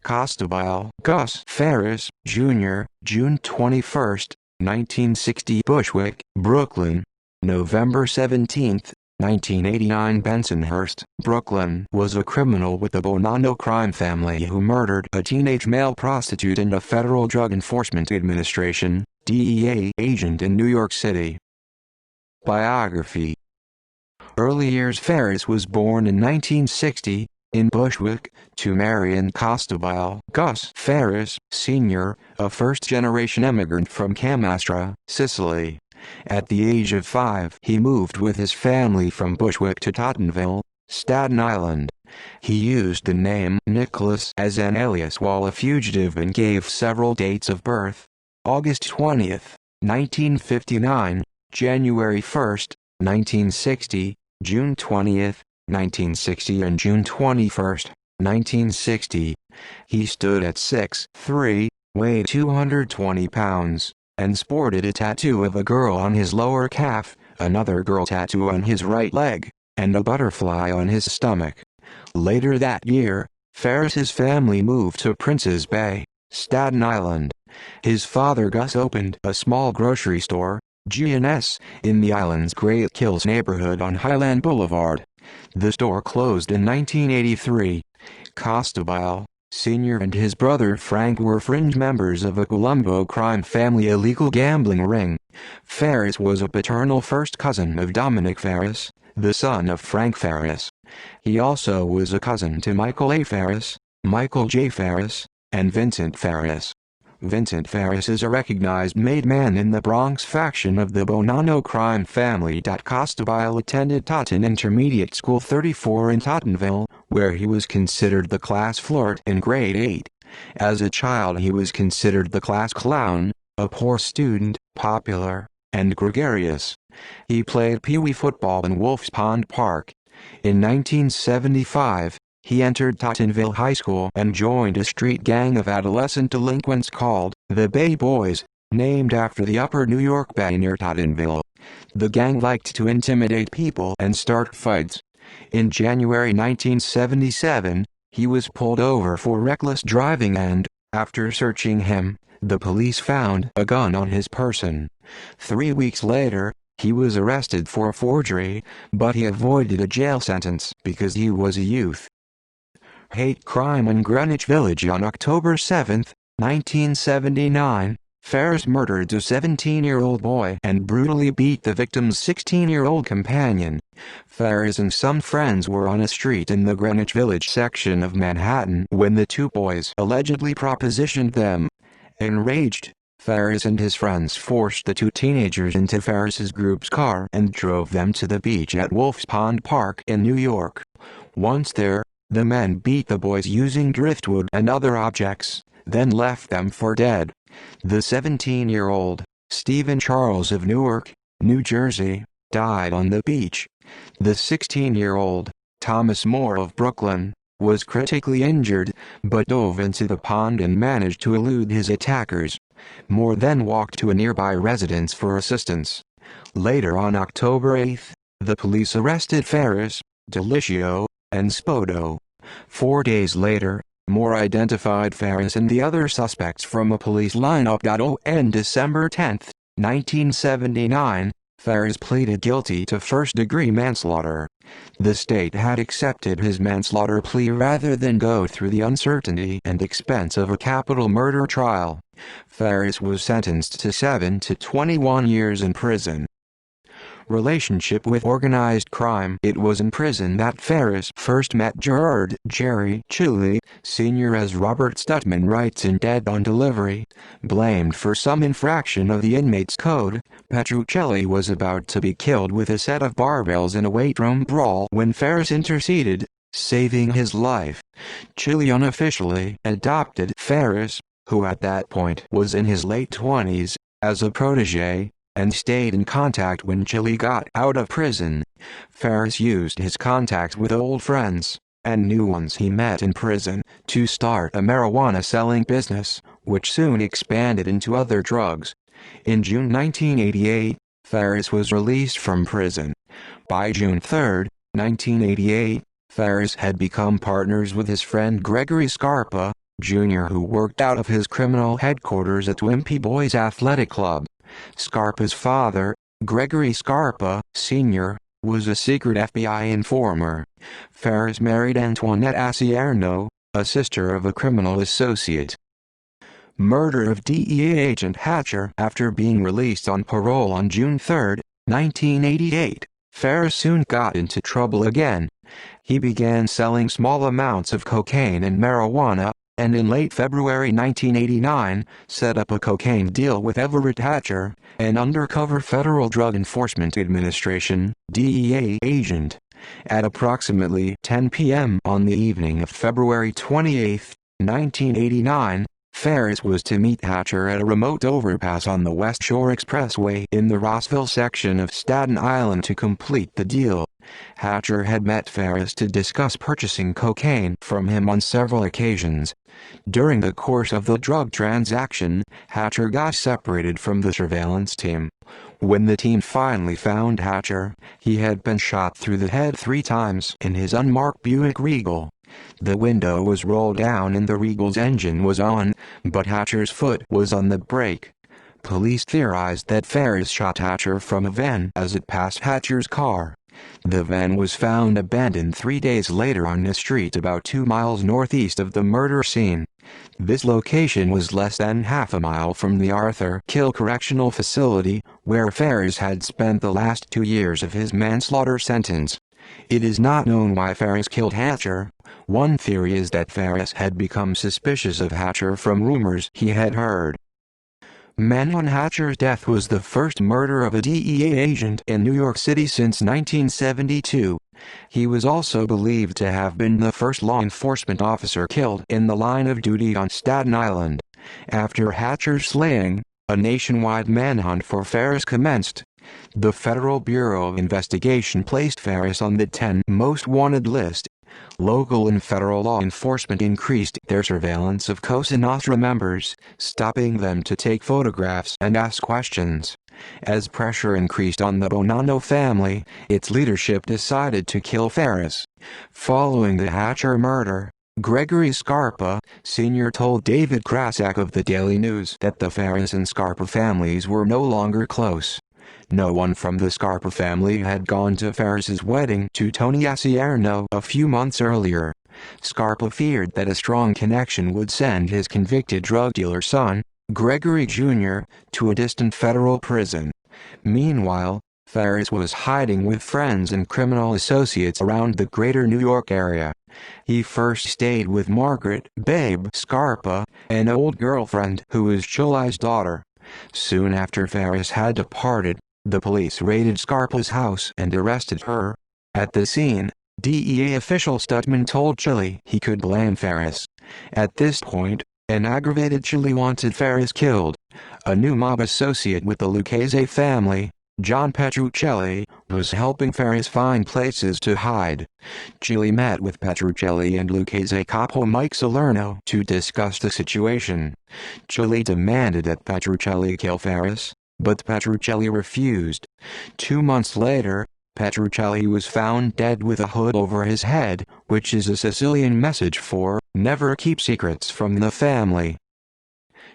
Costabile, Gus Ferris, Jr., June 21, 1960. Bushwick, Brooklyn, November 17, 1989. Bensonhurst, Brooklyn, was a criminal with the Bonanno crime family who murdered a teenage male prostitute and a Federal Drug Enforcement Administration (DEA) agent in New York City. Biography. Early years. Farace was born in 1960, in Bushwick, to Marion Costabile. Gus Ferris, Sr., a first-generation immigrant from Camastra, Sicily. At the age of 5, he moved with his family from Bushwick to Tottenville, Staten Island. He used the name Nicholas as an alias while a fugitive and gave several dates of birth: August 20, 1959, January 1, 1960, June 20, 1960 and June 21, 1960. He stood at 6'3", weighed 220 pounds, and sported a tattoo of a girl on his lower calf, another girl tattoo on his right leg, and a butterfly on his stomach. Later that year, Farace's family moved to Prince's Bay, Staten Island. His father Gus opened a small grocery store, G&S, in the island's Great Kills neighborhood on Highland Boulevard. The store closed in 1983. Costabile, Sr. and his brother Frank were fringe members of a Colombo crime family illegal gambling ring. Farace was a paternal first cousin of Dominic Farace, the son of Frank Farace. He also was a cousin to Michael A. Farace, Michael J. Farace, and Vincent Farace. Vincent Farace is a recognized made man in the Bronx faction of the Bonanno crime family. Costabile attended Totten Intermediate School 34 in Tottenville, where he was considered the class flirt in grade 8. As a child he was considered the class clown, a poor student, popular, and gregarious. He played pee-wee football in Wolf's Pond Park. In 1975, he entered Tottenville High School and joined a street gang of adolescent delinquents called the Bay Boys, named after the upper New York Bay near Tottenville. The gang liked to intimidate people and start fights. In January 1977, he was pulled over for reckless driving and, after searching him, the police found a gun on his person. 3 weeks later, he was arrested for forgery, but he avoided a jail sentence because he was a youth. Hate crime in Greenwich Village. On October 7, 1979, Farace murdered a 17-year-old boy and brutally beat the victim's 16-year-old companion. Farace and some friends were on a street in the Greenwich Village section of Manhattan when the two boys allegedly propositioned them. Enraged, Farace and his friends forced the two teenagers into Farace's group's car and drove them to the beach at Wolf's Pond Park in New York. Once there, the men beat the boys using driftwood and other objects, then left them for dead. The 17-year-old, Stephen Charles of Newark, New Jersey, died on the beach. The 16-year-old, Thomas Moore of Brooklyn, was critically injured, but dove into the pond and managed to elude his attackers. Moore then walked to a nearby residence for assistance. Later on October 8, the police arrested Farace, Delicio, and Spoto. 4 days later, Moore identified Farace and the other suspects from a police lineup. On December 10, 1979, Farace pleaded guilty to first-degree manslaughter. The state had accepted his manslaughter plea rather than go through the uncertainty and expense of a capital murder trial. Farace was sentenced to 7 to 21 years in prison. Relationship with organized crime. It was in prison that Farace first met Gerard Jerry Chili, Sr. as Robert Stutman writes in Dead on Delivery. Blamed for some infraction of the inmate's code, Petruccelli was about to be killed with a set of barbells in a weight room brawl when Farace interceded, saving his life. Chili unofficially adopted Farace, who at that point was in his late 20s, as a protege, and stayed in contact when Chili got out of prison. Farace used his contacts with old friends, and new ones he met in prison, to start a marijuana-selling business, which soon expanded into other drugs. In June 1988, Farace was released from prison. By June 3, 1988, Farace had become partners with his friend Gregory Scarpa, Jr., who worked out of his criminal headquarters at Wimpy Boys Athletic Club. Scarpa's father, Gregory Scarpa, Sr., was a secret FBI informer. Farace married Antoinette Asierno, a sister of a criminal associate. Murder of DEA agent Hatcher. After being released on parole on June 3, 1988, Farace soon got into trouble again. He began selling small amounts of cocaine and marijuana, and in late February 1989, set up a cocaine deal with Everett Hatcher, an undercover Federal Drug Enforcement Administration (DEA) agent. At approximately 10 p.m. on the evening of February 28, 1989, Farace was to meet Hatcher at a remote overpass on the West Shore Expressway in the Rossville section of Staten Island to complete the deal. Hatcher had met Farace to discuss purchasing cocaine from him on several occasions. During the course of the drug transaction, Hatcher got separated from the surveillance team. When the team finally found Hatcher, he had been shot through the head 3 times in his unmarked Buick Regal. The window was rolled down and the Regal's engine was on, but Hatcher's foot was on the brake. Police theorized that Farace shot Hatcher from a van as it passed Hatcher's car. The van was found abandoned 3 days later on a street about 2 miles northeast of the murder scene. This location was less than half a mile from the Arthur Kill Correctional Facility, where Farace had spent the last 2 years of his manslaughter sentence. It is not known why Farace killed Hatcher. One theory is that Farace had become suspicious of Hatcher from rumors he had heard. Manhunt. Hatcher's death was the first murder of a DEA agent in New York City since 1972. He was also believed to have been the first law enforcement officer killed in the line of duty on Staten Island. After Hatcher's slaying, a nationwide manhunt for Farace commenced. The Federal Bureau of Investigation placed Farace on the 10 most wanted list. Local and federal law enforcement increased their surveillance of Cosa Nostra members, stopping them to take photographs and ask questions. As pressure increased on the Bonanno family, its leadership decided to kill Farace. Following the Hatcher murder, Gregory Scarpa, Sr. told David Krasak of the Daily News that the Farace and Scarpa families were no longer close. No one from the Scarpa family had gone to Farace's wedding to Tony Asierno a few months earlier. Scarpa feared that a strong connection would send his convicted drug dealer son, Gregory Jr., to a distant federal prison. Meanwhile, Farace was hiding with friends and criminal associates around the greater New York area. He first stayed with Margaret "Babe" Scarpa, an old girlfriend who was Chili's daughter. Soon after Farace had departed, the police raided Scarpa's house and arrested her. At the scene, DEA official Stutman told Chili he could blame Farace. At this point, an aggravated Chili wanted Farace killed. A new mob associate with the Lucchese family, John Petruccelli, was helping Farace find places to hide. Chili met with Petruccelli and Lucchese capo Mike Salerno to discuss the situation. Chili demanded that Petruccelli kill Farace, but Petruccelli refused. 2 months later, Petruccelli was found dead with a hood over his head, which is a Sicilian message for "never keep secrets from the family."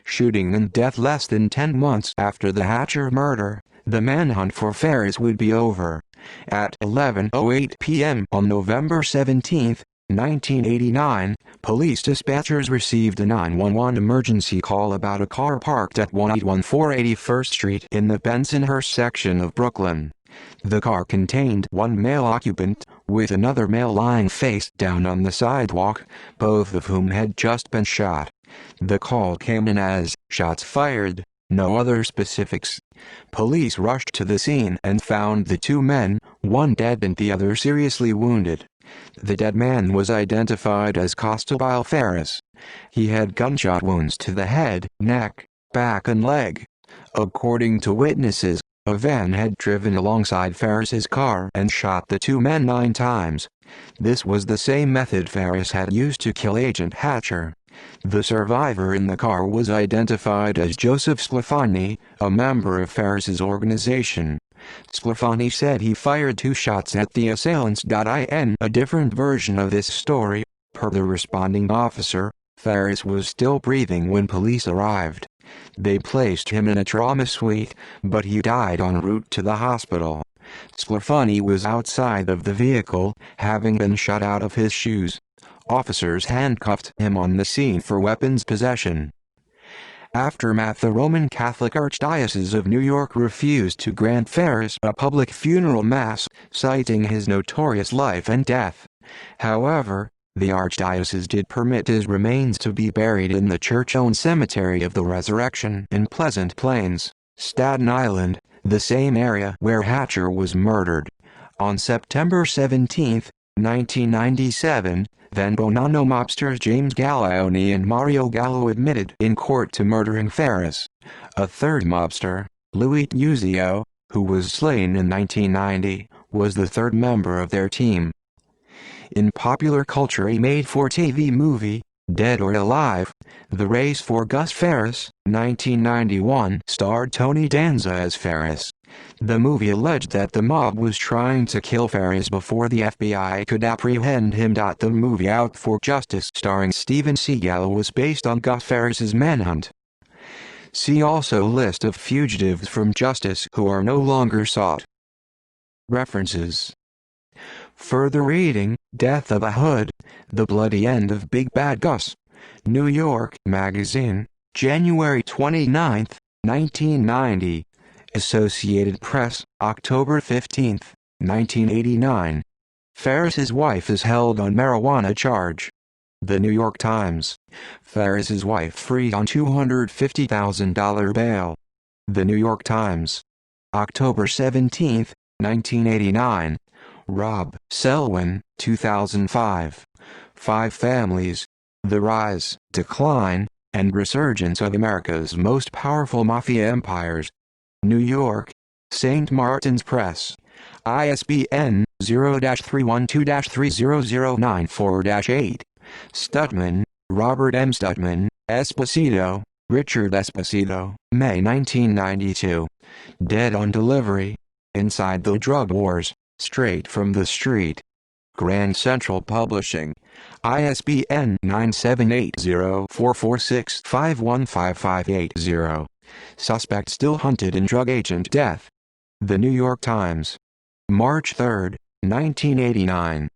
Shooting and death. Less than 10 months after the Hatcher murder, the manhunt for Farace would be over. At 11:08 p.m. on November 17, 1989, police dispatchers received a 911 emergency call about a car parked at 1814 81st Street in the Bensonhurst section of Brooklyn. The car contained one male occupant, with another male lying face down on the sidewalk, both of whom had just been shot. The call came in as "shots fired," no other specifics. Police rushed to the scene and found the 2 men, one dead and the other seriously wounded. The dead man was identified as Costabile Farace. He had gunshot wounds to the head, neck, back and leg. According to witnesses, a van had driven alongside Farace's car and shot the 2 men 9 times. This was the same method Farace had used to kill Agent Hatcher. The survivor in the car was identified as Joseph Sclafani, a member of Farace's organization. Sclafani said he fired 2 shots at the assailants. In a different version of this story, per the responding officer, Farace was still breathing when police arrived. They placed him in a trauma suite, but he died en route to the hospital. Sclafani was outside of the vehicle, having been shot out of his shoes. Officers handcuffed him on the scene for weapons possession. Aftermath: the Roman Catholic Archdiocese of New York refused to grant Farace a public funeral mass, citing his notorious life and death. However, the Archdiocese did permit his remains to be buried in the church-owned Cemetery of the Resurrection in Pleasant Plains, Staten Island, the same area where Hatcher was murdered. On September 17, 1997, then Bonanno mobsters James Gallioni and Mario Gallo admitted in court to murdering Farace. A third mobster, Louis Uzzio, who was slain in 1990, was the third member of their team. In popular culture, a made-for-TV movie, Dead or Alive, The Race for Gus Ferris, 1991, starred Tony Danza as Farace. The movie alleged that the mob was trying to kill Farace before the FBI could apprehend him. The movie Out for Justice, starring Steven Seagal, was based on Gus Ferris's Manhunt. See also List of fugitives from justice who are no longer sought. References. Further reading: Death of a Hood, The Bloody End of Big Bad Gus. New York Magazine, January 29, 1990. Associated Press, October 15, 1989. Farace's wife is held on marijuana charge. The New York Times. Farace's wife freed on $250,000 bail. The New York Times. October 17, 1989. Rob Selwyn, 2005. Five Families: The Rise, Decline, and Resurgence of America's Most Powerful Mafia Empires. New York: St. Martin's Press. ISBN 0-312-30094-8. Stutman, Robert M. Stutman, Esposito, Richard Esposito, May 1992. Dead on Delivery. Inside the Drug Wars, Straight from the Street. Grand Central Publishing. ISBN 978-0-446-51558-0. Suspect still hunted in drug agent death. The New York Times. March 3, 1989.